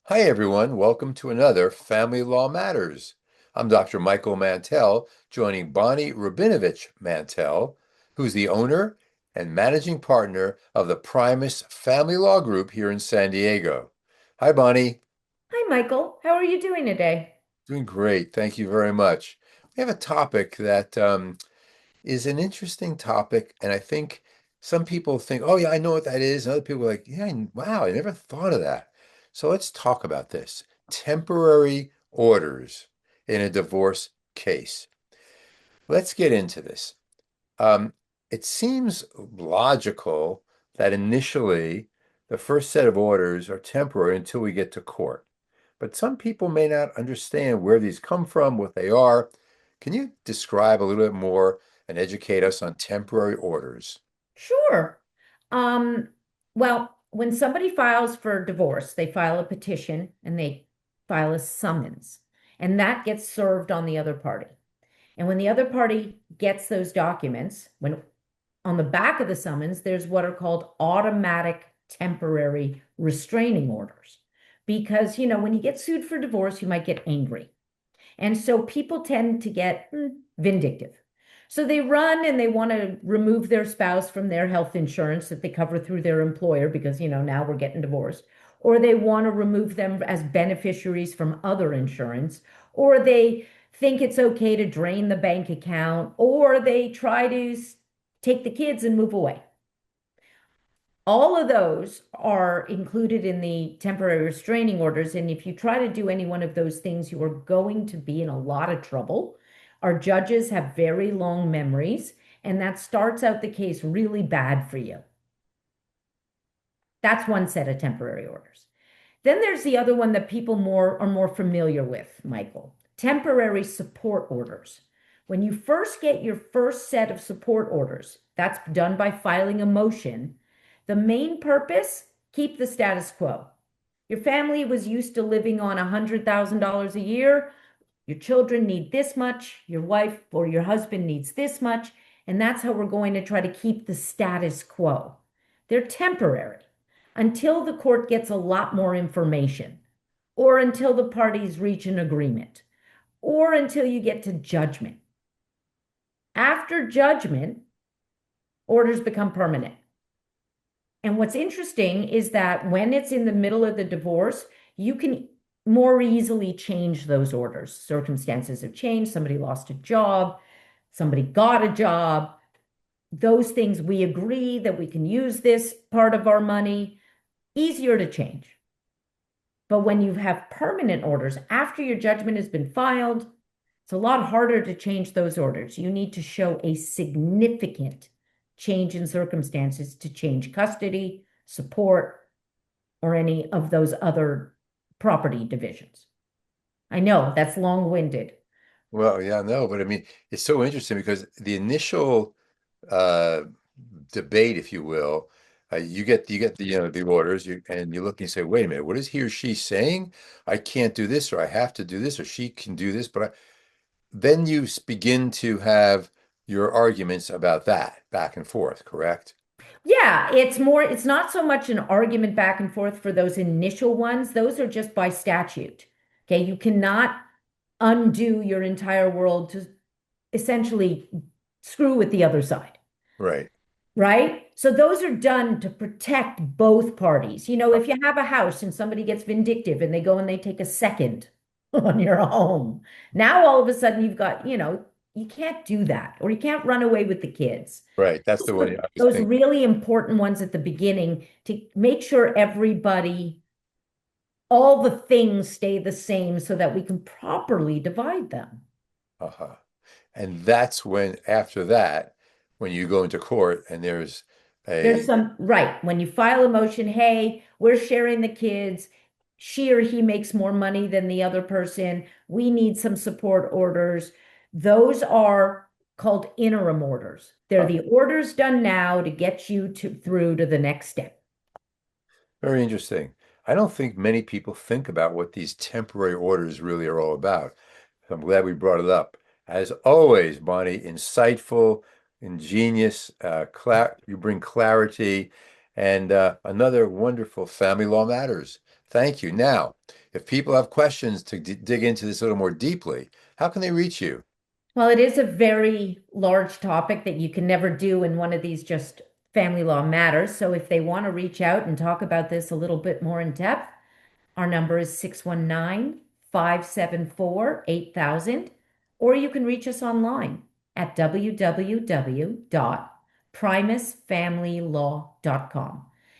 Hi, everyone. Welcome to another Family Law Matters. I'm Dr. Michael Mantell, joining Bonnie Rabinovich Mantell, who's the owner and managing partner of the Primus Family Law Group here in San Diego. Hi, Bonnie. Hi, Michael. How are you doing today? Doing great. Thank you very much. We have a topic that is an interesting topic, and I think some people think, "Oh, yeah, I know what that is," and other people are like, "Yeah, wow, I never thought of that." So let's talk about this. Temporary orders in a divorce case. Let's get into this. Um, it seems logical that initially the first set of orders are temporary until we get to court. But some people may not understand where these come from, what they are. Can you describe a little bit more and educate us on temporary orders? Sure. Um, when somebody files for divorce, they file a petition and they file a summons, and that gets served on the other party. And when the other party gets those documents, when on the back of the summons, there's what are called automatic temporary restraining orders. Because, when you get sued for divorce, you might get angry. And so people tend to get vindictive. So they run and they want to remove their spouse from their health insurance that they cover through their employer because, now we're getting divorced. Or they want to remove them as beneficiaries from other insurance. Or they think it's okay to drain the bank account. Or they try to take the kids and move away. All of those are included in the temporary restraining orders. And if you try to do any one of those things, you are going to be in a lot of trouble. Our judges have very long memories, and that starts out the case really bad for you. That's one set of temporary orders. Then there's the other one that people are more familiar with, Michael. Temporary support orders. When you first get your first set of support orders, that's done by filing a motion. The main purpose, keep the status quo. Your family was used to living on $100,000 a year. Your children need this much. Your wife or your husband needs this much. And that's how we're going to try to keep the status quo. They're temporary until the court gets a lot more information, or until the parties reach an agreement, or until you get to judgment. After judgment, orders become permanent. And what's interesting is that when it's in the middle of the divorce, you can more easily change those orders. Circumstances have changed. Somebody lost a job, somebody got a job. Those things we agree that we can use this part of our money, easier to change. But when you have permanent orders after your judgment has been filed, it's a lot harder to change those orders. You need to show a significant change in circumstances to change custody, support, or any of those other property divisions. I know that's long-winded. Well, yeah, no, but I mean, it's so interesting because the initial uh, debate, if you will, you get the the orders, and you look and you say, "Wait a minute, what is he or she saying? I can't do this, or I have to do this, or she can do this." But then you begin to have your arguments about that back and forth, correct? Yeah, it's not so much an argument back and forth for those initial ones. Those are just by statute. Okay, you cannot undo your entire world to essentially screw with the other side, Right. right? So those are done to protect both parties. If you have a house and somebody gets vindictive and they go and they take a second on your home, now all of a sudden you've got, you can't do that, or you can't run away with the kids. Right. That's the one So I was those thinking. really important ones at the beginning to make sure everybody, all the things stay the same so that we can properly divide them. Uh-huh. And that's when, after that, when you go into court and there's There's a some, right, when you file a motion, hey, we're sharing the kids, she or he makes more money than the other person, we need some support orders. Those are called interim orders. They're uh, the orders done now to get you through to the next step. very interesting. I don't think many people think about what these temporary orders really are all about. So I'm glad we brought it up. As always, Bonnie, insightful, ingenious, you bring clarity, and another wonderful Family Law Matters. Thank you. Now, if people have questions to dig into this a little more deeply, how can they reach you? Well, it is a very large topic that you can never do in one of these just family law matters. So if they want to reach out and talk about this a little bit more in depth, our number is 619-574-8000, or you can reach us online at www.primusfamilylaw.com.